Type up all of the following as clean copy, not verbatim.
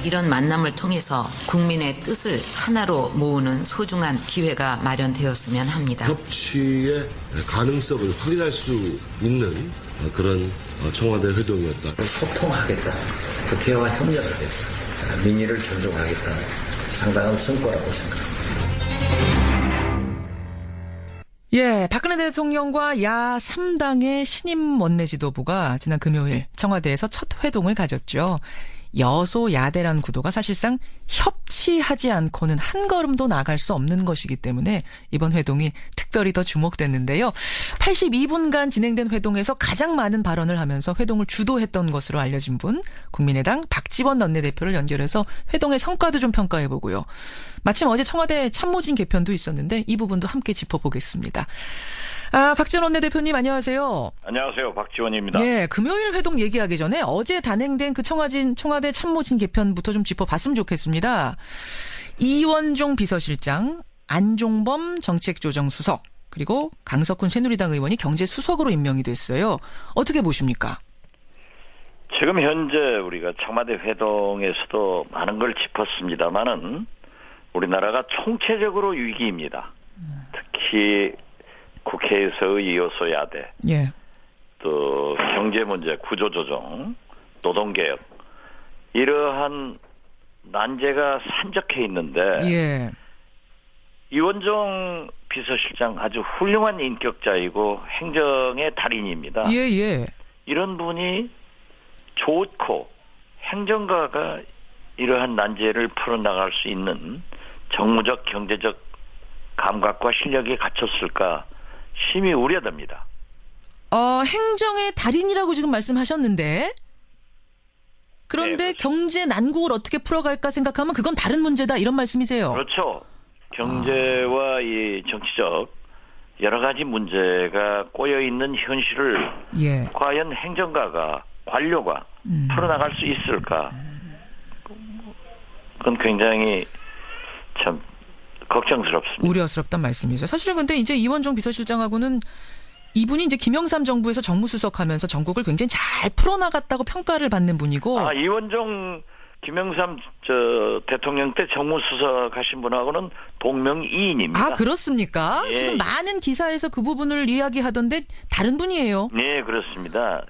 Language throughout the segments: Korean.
이런 만남을 통해서 국민의 뜻을 하나로 모으는 소중한 기회가 마련되었으면 합니다. 협치의 가능성을 확인할 수 있는 그런 청와대 회동이었다. 소통하겠다. 국회와 협력하겠다. 민의를 존중하겠다. 상당한 성과라고 생각합니다. 예, 박근혜 대통령과 야 3당의 신임 원내지도부가 지난 금요일 청와대에서 첫 회동을 가졌죠. 여소야대라는 구도가 사실상 협치하지 않고는 한 걸음도 나갈 수 없는 것이기 때문에 이번 회동이 특별히 더 주목됐는데요. 82분간 진행된 회동에서 가장 많은 발언을 하면서 회동을 주도했던 것으로 알려진 분, 국민의당 박지원 원내대표를 연결해서 회동의 성과도 좀 평가해보고요. 마침 어제 청와대 참모진 개편도 있었는데 이 부분도 함께 짚어보겠습니다. 박지원 원내대표님 안녕하세요. 안녕하세요. 박지원입니다. 예, 금요일 회동 얘기하기 전에 어제 단행된 그 청와대 참모진 개편부터 좀 짚어봤으면 좋겠습니다. 이원종 비서실장, 안종범 정책조정수석, 그리고 강석훈 새누리당 의원이 경제수석으로 임명이 됐어요. 어떻게 보십니까? 지금 현재 우리가 청와대 회동에서도 많은 걸 짚었습니다마는 우리나라가 총체적으로 위기입니다. 특히 국회에서의 여소야대, 예. 또 경제 문제, 구조조정, 노동개혁 이러한 난제가 산적해 있는데 예. 이원종 비서실장 아주 훌륭한 인격자이고 행정의 달인입니다. 예. 이런 분이 좋고 행정가가 이러한 난제를 풀어나갈 수 있는 정무적, 경제적 감각과 실력이 갖췄을까 심히 우려됩니다. 행정의 달인이라고 지금 말씀하셨는데 그런데 네, 경제 난국을 어떻게 풀어갈까 생각하면 그건 다른 문제다 이런 말씀이세요? 그렇죠. 경제와 이 정치적 여러 가지 문제가 꼬여있는 현실을 예. 과연 행정가가 관료가 풀어나갈 수 있을까? 그건 굉장히 참 걱정스럽습니다. 우려스럽단 말씀이죠. 사실은 근데 이제 이원종 비서실장하고는 이분이 이제 김영삼 정부에서 정무수석하면서 전국을 굉장히 잘 풀어나갔다고 평가를 받는 분이고. 이원종 김영삼 대통령 때 정무수석 하신 분하고는 동명이인입니다. 그렇습니까? 예. 지금 많은 기사에서 그 부분을 이야기하던데 다른 분이에요. 네, 그렇습니다.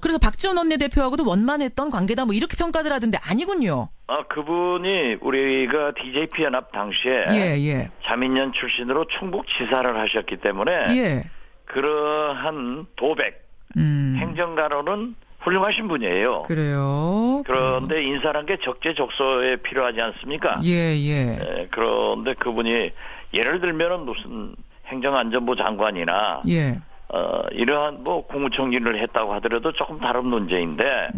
그래서 박지원 원내대표하고도 원만했던 관계다 뭐 이렇게 평가들 하던데 아니군요. 그분이 우리가 DJP 연합 당시에 예. 자민련 출신으로 충북지사를 하셨기 때문에 예. 그러한 도백 행정가로는 훌륭하신 분이에요. 그래요. 그런데 인사란 게 적재적소에 필요하지 않습니까? 예. 그런데 그분이 예를 들면은 무슨 행정안전부 장관이나 예. 이러한 뭐 국무총리를 했다고 하더라도 조금 다른 문제인데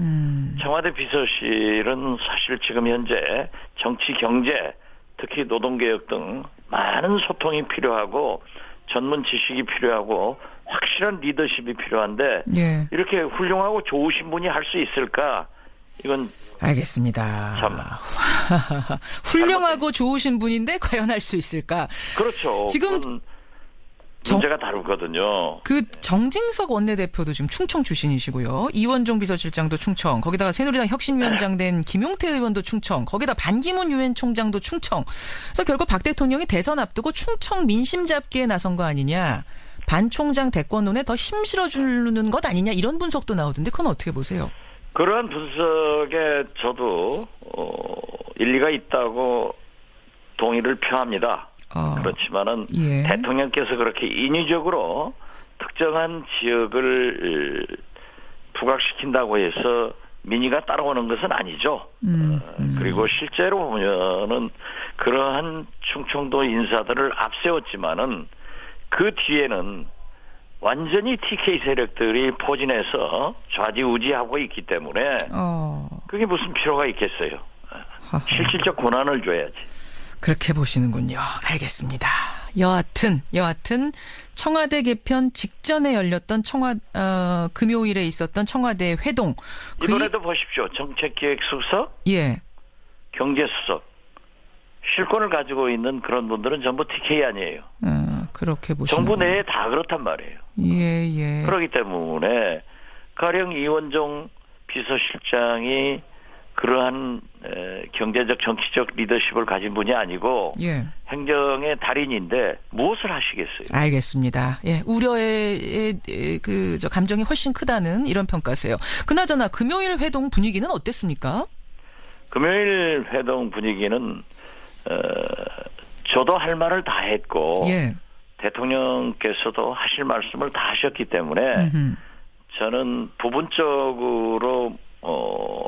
청와대 비서실은 사실 지금 현재 정치, 경제, 특히 노동개혁 등 많은 소통이 필요하고 전문 지식이 필요하고 확실한 리더십이 필요한데 예. 이렇게 훌륭하고 좋으신 분이 할 수 있을까? 이건 알겠습니다. 참 훌륭하고 좋으신 분인데 과연 할 수 있을까? 그렇죠. 지금 문제가 다르거든요. 그 정진석 원내대표도 지금 충청 출신이시고요. 이원종 비서실장도 충청. 거기다가 새누리당 혁신위원장 된 김용태 의원도 충청. 거기다 반기문 유엔 총장도 충청. 그래서 결국 박 대통령이 대선 앞두고 충청 민심 잡기에 나선 거 아니냐. 반 총장 대권론에 더 힘 실어주는 것 아니냐. 이런 분석도 나오던데 그건 어떻게 보세요? 그러한 분석에 저도 일리가 있다고 동의를 표합니다. 그렇지만은 예. 대통령께서 그렇게 인위적으로 특정한 지역을 부각시킨다고 해서 민의가 따라오는 것은 아니죠. 그리고 실제로 보면은 그러한 충청도 인사들을 앞세웠지만은 그 뒤에는 완전히 TK 세력들이 포진해서 좌지우지하고 있기 때문에 그게 무슨 필요가 있겠어요. 실질적 권한을 줘야지. 그렇게 보시는군요. 알겠습니다. 여하튼 청와대 개편 직전에 열렸던 금요일에 있었던 청와대 회동. 이번에도 보십시오. 정책기획수석, 예, 경제수석, 실권을 가지고 있는 그런 분들은 전부 TK 아니에요. 그렇게 보시는 정부 내에 다 그렇단 말이에요. 예. 그렇기 때문에 가령 이원종 비서실장이 그러한 경제적 정치적 리더십을 가진 분이 아니고 예. 행정의 달인인데 무엇을 하시겠어요? 알겠습니다. 예, 우려의 저 감정이 훨씬 크다는 이런 평가세요. 그나저나 금요일 회동 분위기는 어땠습니까? 금요일 회동 분위기는 저도 할 말을 다 했고 예. 대통령께서도 하실 말씀을 다 하셨기 때문에 저는 부분적으로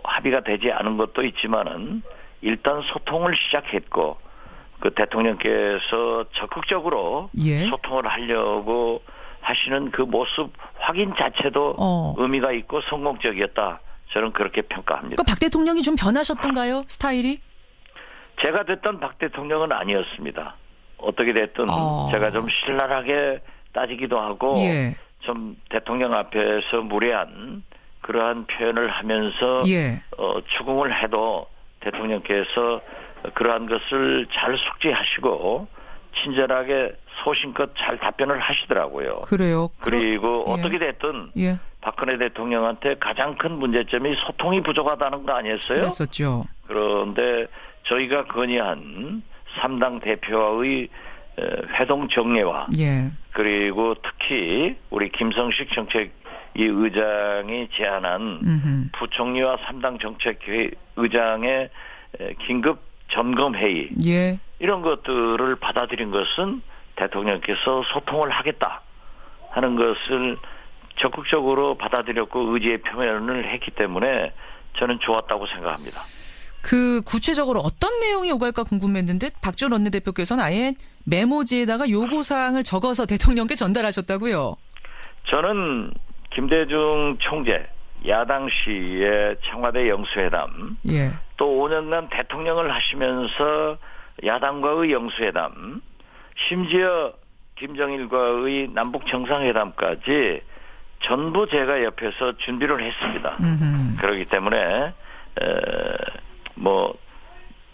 합의가 되지 않은 것도 있지만은 일단 소통을 시작했고 그 대통령께서 적극적으로 예. 소통을 하려고 하시는 그 모습 확인 자체도 의미가 있고 성공적이었다. 저는 그렇게 평가합니다. 박 대통령이 좀 변하셨던가요? 스타일이? 제가 됐던 박 대통령은 아니었습니다. 어떻게 됐든 제가 좀 신랄하게 따지기도 하고 예. 좀 대통령 앞에서 무례한 그러한 표현을 하면서 예. 추궁을 해도 대통령께서 그러한 것을 잘 숙지하시고 친절하게 소신껏 잘 답변을 하시더라고요. 그래요. 그리고 예. 어떻게 됐든 예. 박근혜 대통령한테 가장 큰 문제점이 소통이 부족하다는 거 아니었어요? 그랬었죠. 그런데 저희가 건의한 3당 대표와의 회동 정례와 예. 그리고 특히 우리 김성식 정책위 의장이 제안한 부총리와 3당 정책위 의장의 긴급 점검 회의 예. 이런 것들을 받아들인 것은 대통령께서 소통을 하겠다 하는 것을 적극적으로 받아들였고 의지의 표현을 했기 때문에 저는 좋았다고 생각합니다. 그 구체적으로 어떤 내용이 오갈까 궁금했는데 박지원 원내대표께서는 아예 메모지에다가 요구사항을 적어서 대통령께 전달하셨다고요? 저는 김대중 총재 야당 시의 청와대 영수회담 예. 또 5년간 대통령을 하시면서 야당과의 영수회담 심지어 김정일과의 남북 정상회담까지 전부 제가 옆에서 준비를 했습니다. 그렇기 때문에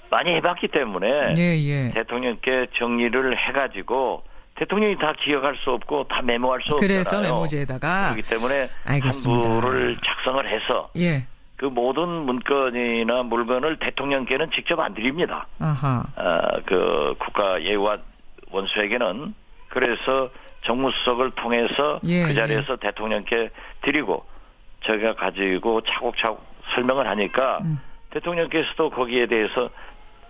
많이 해봤기 때문에 예. 대통령께 정리를 해가지고 대통령이 다 기억할 수 없고 다 메모할 수 없잖아요. 그래서 메모지에다가. 그렇기 때문에 알겠습니다. 한 부를 작성을 해서 예. 그 모든 문건이나 물건을 대통령께는 직접 안 드립니다. 아하. 그 국가예우와 원수에게는 그래서 정무수석을 통해서 예, 그 자리에서 대통령께 드리고 저희가 가지고 차곡차곡 설명을 하니까 대통령께서도 거기에 대해서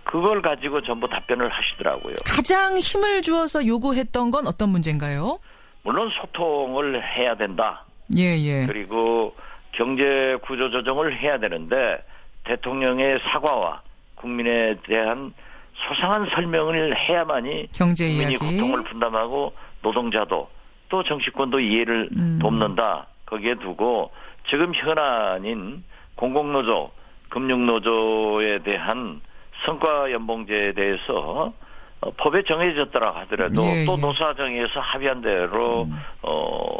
그걸 가지고 전부 답변을 하시더라고요. 가장 힘을 주어서 요구했던 건 어떤 문제인가요? 물론 소통을 해야 된다. 예. 그리고 경제 구조 조정을 해야 되는데 대통령의 사과와 국민에 대한 소상한 설명을 해야만이 경제 국민이 이야기. 고통을 분담하고 노동자도 또 정치권도 이해를 돕는다. 거기에 두고 지금 현안인 공공노조, 금융노조에 대한 성과연봉제에 대해서 법에 정해졌더라 하더라도 또 노사정에서 합의한 대로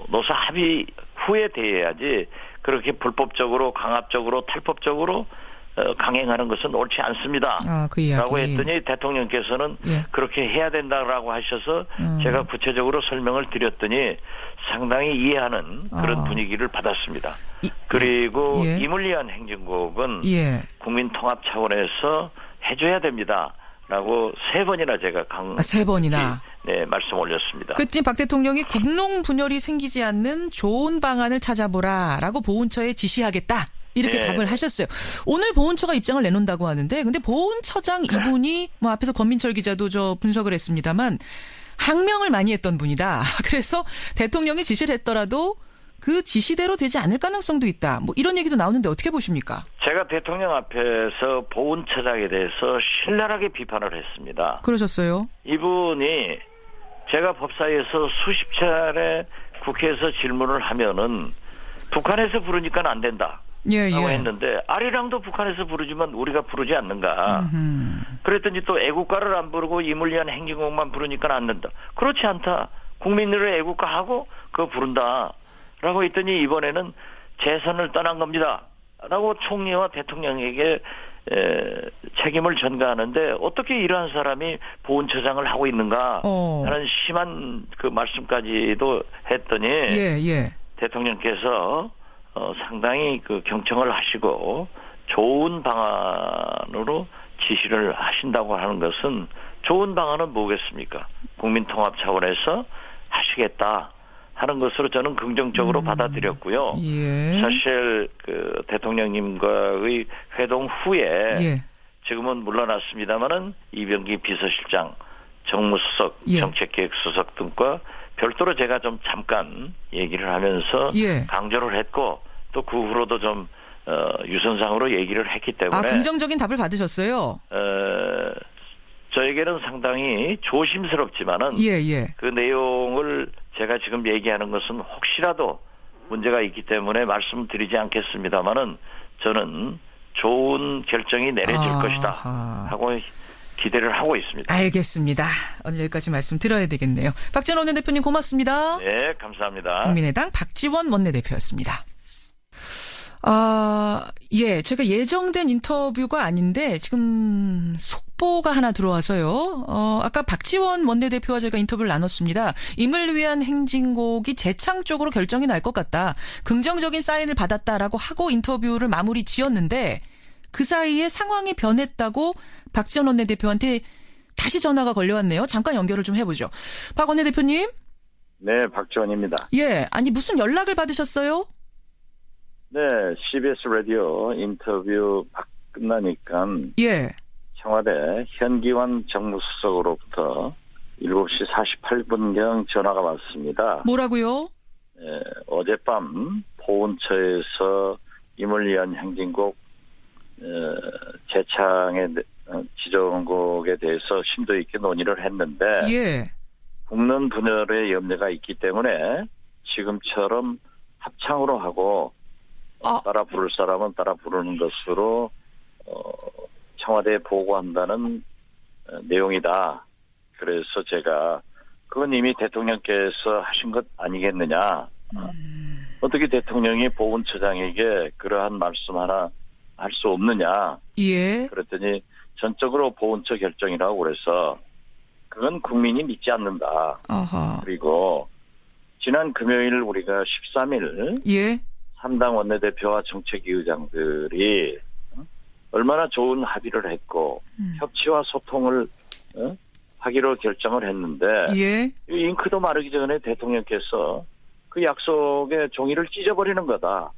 노사 합의 후에 대해야지 그렇게 불법적으로 강압적으로 탈법적으로 강행하는 것은 옳지 않습니다. 그 이야기. 라고 했더니 대통령께서는 그렇게 해야 된다라고 하셔서 제가 구체적으로 설명을 드렸더니 상당히 이해하는 그런 분위기를 받았습니다. 그리고 이물리한 행정국은 국민 통합 차원에서 해줘야 됩니다. 라고 3번이나 제가 3번이나. 네, 말씀 올렸습니다. 그때 박 대통령이 국농 분열이 생기지 않는 좋은 방안을 찾아보라라고 보훈처에 지시하겠다. 이렇게 답을 하셨어요. 오늘 보훈처가 입장을 내놓는다고 하는데 근데 보훈처장 이분이 앞에서 권민철 기자도 분석을 했습니다만 항명을 많이 했던 분이다. 그래서 대통령이 지시를 했더라도 그 지시대로 되지 않을 가능성도 있다. 이런 얘기도 나오는데 어떻게 보십니까? 제가 대통령 앞에서 보훈처장에 대해서 신랄하게 비판을 했습니다. 그러셨어요? 이분이 제가 법사위에서 수십 차례 국회에서 질문을 하면은 북한에서 부르니까 안 된다. 라고 했는데 아리랑도 북한에서 부르지만 우리가 부르지 않는가. 그랬더니 또 애국가를 안 부르고 이물리한 행진곡만 부르니까 안 된다. 그렇지 않다. 국민들을 애국가하고 그거 부른다. 라고 했더니 이번에는 재선을 떠난 겁니다. 라고 총리와 대통령에게 책임을 전가하는데 어떻게 이러한 사람이 보훈처장을 하고 있는가 하는 심한 그 말씀까지도 했더니 대통령께서 상당히 그 경청을 하시고 좋은 방안으로 지시를 하신다고 하는 것은 좋은 방안은 뭐겠습니까? 국민통합 차원에서 하시겠다 하는 것으로 저는 긍정적으로 받아들였고요. 예. 사실 그 대통령님과의 회동 후에 예. 지금은 물러났습니다마는 이병기 비서실장, 정무수석, 예. 정책기획수석 등과 별도로 제가 좀 잠깐 얘기를 하면서 예. 강조를 했고 또 그 후로도 좀 유선상으로 얘기를 했기 때문에 긍정적인 답을 받으셨어요? 저에게는 상당히 조심스럽지만은 예. 그 내용을 제가 지금 얘기하는 것은 혹시라도 문제가 있기 때문에 말씀드리지 않겠습니다마는 저는 좋은 결정이 내려질 것이다 하고 기대를 하고 있습니다. 알겠습니다. 오늘 여기까지 말씀 들어야 되겠네요. 박지원 원내대표님 고맙습니다. 네, 감사합니다. 국민의당 박지원 원내대표였습니다. 예, 제가 예정된 인터뷰가 아닌데 지금 속보가 하나 들어와서요. 아까 박지원 원내대표와 저희가 인터뷰를 나눴습니다. 임을 위한 행진곡이 재창 쪽으로 결정이 날 것 같다. 긍정적인 사인을 받았다라고 하고 인터뷰를 마무리 지었는데 그 사이에 상황이 변했다고 박지원 원내대표한테 다시 전화가 걸려왔네요. 잠깐 연결을 좀 해보죠. 박 원내대표님? 네, 박지원입니다. 예, 아니 무슨 연락을 받으셨어요? 네, CBS 라디오 인터뷰 끝나니까 예. 청와대 현기환 정무수석으로부터 7시 48분경 전화가 왔습니다. 뭐라고요? 어젯밤 보훈처에서 임을 위한 행진곡 재창의 지정곡에 대해서 심도 있게 논의를 했는데 예. 국론 분열의 염려가 있기 때문에 지금처럼 합창으로 하고 따라 부를 사람은 따라 부르는 것으로 청와대에 보고한다는 내용이다. 그래서 제가 그건 이미 대통령께서 하신 것 아니겠느냐. 어떻게 대통령이 보훈처장에게 그러한 말씀 하나 할 수 없느냐. 예. 그랬더니 전적으로 보훈처 결정이라고 그래서 그건 국민이 믿지 않는다. 아하. 그리고 지난 금요일 우리가 13일 예. 3당 원내대표와 정책위 의장들이 얼마나 좋은 합의를 했고 협치와 소통을 하기로 결정을 했는데 예. 이 잉크도 마르기 전에 대통령께서 그 약속의 종이를 찢어버리는 거다.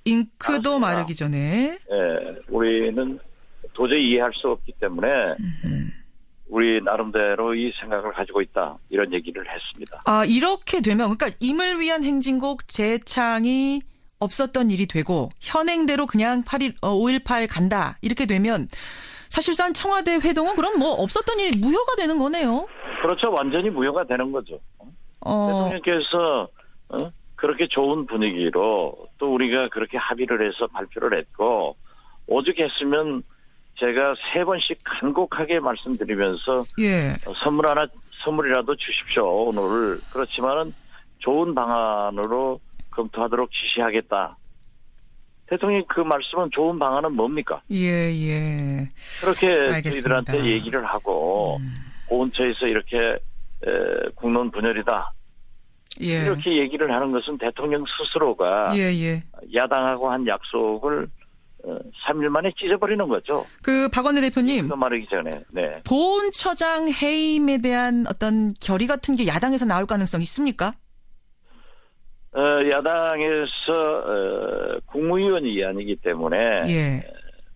잉크도 알았습니다. 마르기 전에. 예, 우리는 도저히 이해할 수 없기 때문에 우리 나름대로 이 생각을 가지고 있다. 이런 얘기를 했습니다. 이렇게 되면 그러니까 임을 위한 행진곡 재창이 없었던 일이 되고 현행대로 그냥 5.18 간다. 이렇게 되면 사실상 청와대 회동은 그럼 뭐 없었던 일이 무효가 되는 거네요. 그렇죠. 완전히 무효가 되는 거죠. 대통령께서 그렇게 좋은 분위기로 또 우리가 그렇게 합의를 해서 발표를 했고 오죽했으면 제가 3번씩 간곡하게 말씀드리면서 예. 선물이라도 주십시오 오늘. 그렇지만은 좋은 방안으로 검토하도록 지시하겠다. 대통령이 그 말씀은 좋은 방안은 뭡니까? 예. 그렇게 알겠습니다. 저희들한테 얘기를 하고 보훈처에서 이렇게 국론 분열이다. 예. 이렇게 얘기를 하는 것은 대통령 스스로가 예. 야당하고 한 약속을 3일 만에 찢어버리는 거죠. 박 원내대표님. 그 말하기 전에. 네. 보훈처장 해임에 대한 어떤 결의 같은 게 야당에서 나올 가능성 있습니까? 야당에서 국무위원이 아니기 때문에 예.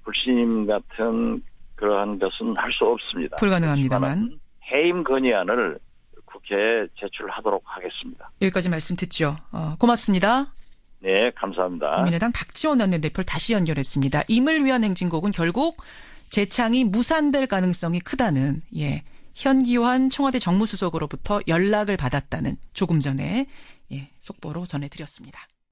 불신임 같은 그러한 것은 할 수 없습니다. 불가능합니다만. 해임 건의안을 국회에 제출하도록 하겠습니다. 여기까지 말씀 듣죠. 고맙습니다. 네, 감사합니다. 국민의당 박지원 원내대표를 다시 연결했습니다. 임을 위한 행진곡은 결국 재창이 무산될 가능성이 크다는 현기환 청와대 정무수석으로부터 연락을 받았다는 조금 전에 속보로 전해드렸습니다.